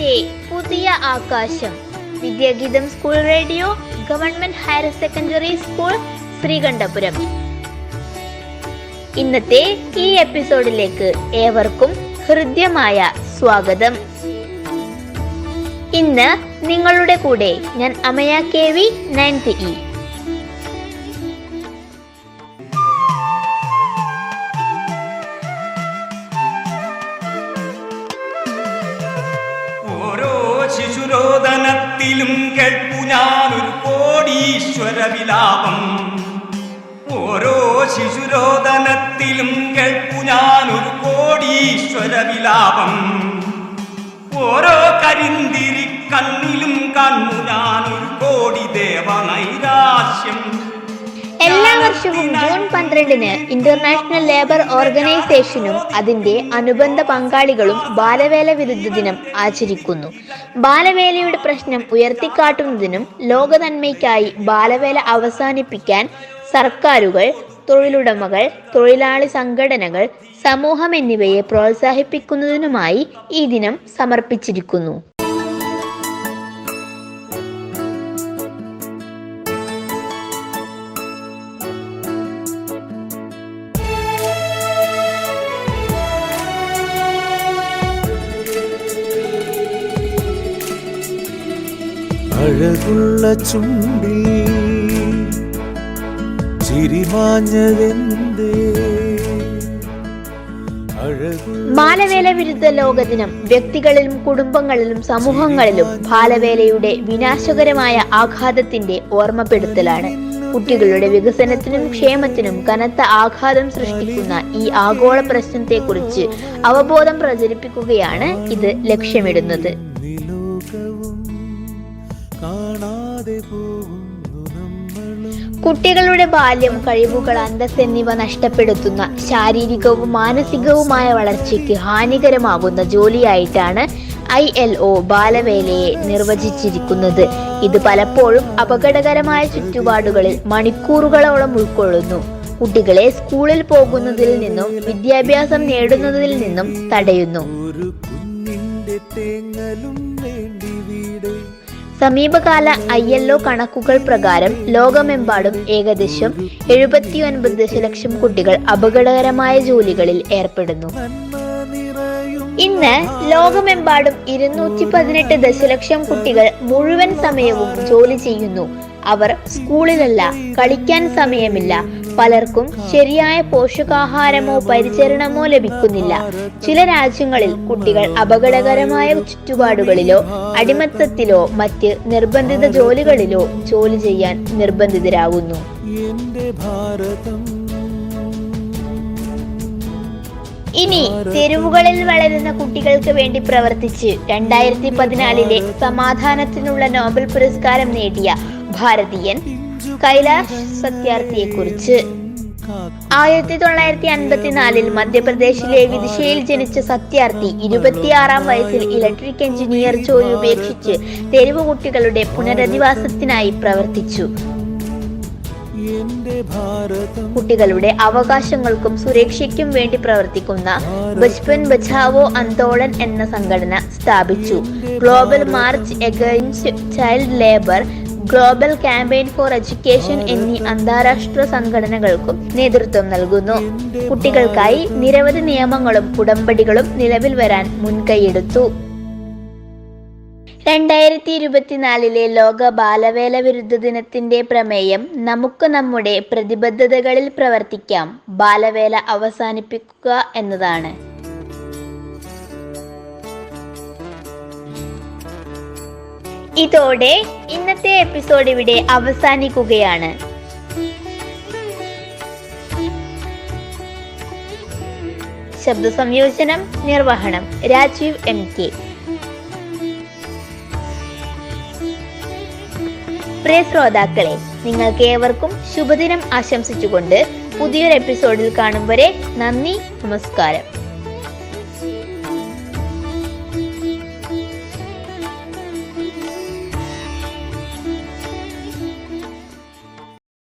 അറിവിന്റെ പുതിയ ആകാശം. Vidyageetham school radio, government higher secondary school, Sreekandapuram. ഇന്നത്തെ ഈ എപ്പിസോഡിലേക്ക് ഏവർക്കും ഹൃദ്യമായ സ്വാഗതം. ഇന്ന് നിങ്ങളുടെ കൂടെ ഞാൻ അമയ KV 9th E. ഓരോ ശിശുരോദനത്തിലും കേൾപ്പു ഞാനൊരു കോടീശ്വര വിലാപം. ഓരോ ശിശുരോദനത്തിലും കേൾപ്പു ഞാനൊരു കോടീശ്വര വിലാപം. ഓരോ കരിന്തിരി കണ്ണിലും കണ്ണു ഞാനൊരു കോടി ദേവനൈരാശ്യം. എല്ലാ വർഷവും ജൂൺ 12-ന് ഇന്റർനാഷണൽ ലേബർ ഓർഗനൈസേഷനും അതിന്റെ അനുബന്ധ പങ്കാളികളും ബാലവേല വിരുദ്ധ ദിനം ആചരിക്കുന്നു. ബാലവേലയുടെ പ്രശ്നം ഉയർത്തിക്കാട്ടുന്നതിനും ലോക നന്മയ്ക്കായി ബാലവേല അവസാനിപ്പിക്കാൻ സർക്കാരുകൾ, തൊഴിലുടമകൾ, തൊഴിലാളി സംഘടനകൾ, സമൂഹം എന്നിവയെ പ്രോത്സാഹിപ്പിക്കുന്നതിനുമായി ഈ ദിനം സമർപ്പിച്ചിരിക്കുന്നു. അഴകുള്ള ചുണ്ടി ചിരിമാഞ്ഞതെന്തേ. ബാലവേല വിരുദ്ധ ലോകദിനം വ്യക്തികളിലും കുടുംബങ്ങളിലും സമൂഹങ്ങളിലും ബാലവേലയുടെ വിനാശകരമായ ആഘാതത്തിന്റെ ഓർമ്മപ്പെടുത്തലാണ്. കുട്ടികളുടെ വികസനത്തിനും ക്ഷേമത്തിനും കനത്ത ആഘാതം സൃഷ്ടിക്കുന്ന ഈ ആഗോള പ്രശ്നത്തെക്കുറിച്ച് അവബോധം പ്രചരിപ്പിക്കുകയാണ് ഇത് ലക്ഷ്യമിടുന്നത്. കുട്ടികളുടെ ബാല്യം, കഴിവുകൾ, അന്തസ്സ് എന്നിവ നഷ്ടപ്പെടുത്തുന്ന ശാരീരികവും മാനസികവുമായ വളർച്ചയ്ക്ക് ഹാനികരമാകുന്ന ജോലിയായിട്ടാണ് ILO ബാലവേലയെ നിർവചിച്ചിരിക്കുന്നത്. ഇത് പലപ്പോഴും അപകടകരമായ ചുറ്റുപാടുകളിൽ മണിക്കൂറുകളോളം ഉൾക്കൊള്ളുന്നു. കുട്ടികളെ സ്കൂളിൽ പോകുന്നതിൽ നിന്നും വിദ്യാഭ്യാസം നേടുന്നതിൽ നിന്നും തടയുന്നു. സമീപകാല ILO കണക്കുകൾ പ്രകാരം ലോകമെമ്പാടും ഏകദേശം 79 ദശലക്ഷം കുട്ടികൾ അപകടകരമായ ജോലികളിൽ ഏർപ്പെടുന്നു. ഇന്ന് ലോകമെമ്പാടും 218 ദശലക്ഷം കുട്ടികൾ മുഴുവൻ സമയവും ജോലി ചെയ്യുന്നു. അവർ സ്കൂളിലല്ല, കളിക്കാൻ സമയമില്ല. പലർക്കും ശരിയായ പോഷകാഹാരമോ പരിചരണമോ ലഭിക്കുന്നില്ല. ചില രാജ്യങ്ങളിൽ കുട്ടികൾ അപകടകരമായ ചുറ്റുപാടുകളിലോ അടിമത്തത്തിലോ മറ്റ് നിർബന്ധിത ജോലികളിലോ ജോലി ചെയ്യാൻ നിർബന്ധിതരാകുന്നു. ഇനി തെരുവുകളിൽ വളരുന്ന കുട്ടികൾക്ക് വേണ്ടി പ്രവർത്തിച്ച് 2014 സമാധാനത്തിനുള്ള നോബൽ പുരസ്കാരം നേടിയ ഭാരതീയൻ കൈലാഷ് സത്യാർത്ഥിയെ കുറിച്ച്. 1954 മധ്യപ്രദേശിലെ വിദിശയിൽ ജനിച്ച സത്യാർത്ഥി 26-ാം വയസ്സിൽ ഇലക്ട്രിക് എഞ്ചിനീയർ ജോലി ഉപേക്ഷിച്ച് തെരുവ് കുട്ടികളുടെ പുനരധിവാസത്തിനായി പ്രവർത്തിച്ചു. കുട്ടികളുടെ അവകാശങ്ങൾക്കും സുരക്ഷയ്ക്കും വേണ്ടി പ്രവർത്തിക്കുന്ന ബച്പൻ ബച്ചാവോ ആന്തോളൻ എന്ന സംഘടന സ്ഥാപിച്ചു. Global March against child labour, global campaign for education എന്നീ അന്താരാഷ്ട്ര സംഘടനകൾക്കും നേതൃത്വം നൽകുന്നു. കുട്ടികൾക്കായി നിരവധി നിയമങ്ങളും ഉടമ്പടികളും നിലവിൽ വരാൻ മുൻകൈയെടുത്തു. 2024 ലോക ബാലവേല വിരുദ്ധ ദിനത്തിന്റെ പ്രമേയം നമുക്ക് നമ്മുടെ പ്രതിബദ്ധതകളിൽ പ്രവർത്തിക്കാം, ബാലവേല അവസാനിപ്പിക്കുക എന്നതാണ്. ഇതോടെ ഇന്നത്തെ എപ്പിസോഡ് ഇവിടെ അവസാനിക്കുകയാണ്. ശബ്ദ സംയോജനം, നിർവഹണം രാജീവ് MK. പ്രിയ ശ്രോതാക്കളെ, നിങ്ങൾക്ക് ഏവർക്കും ശുഭദിനം ആശംസിച്ചുകൊണ്ട് പുതിയൊരു എപ്പിസോഡിൽ കാണും വരെ നന്ദി, നമസ്കാരം.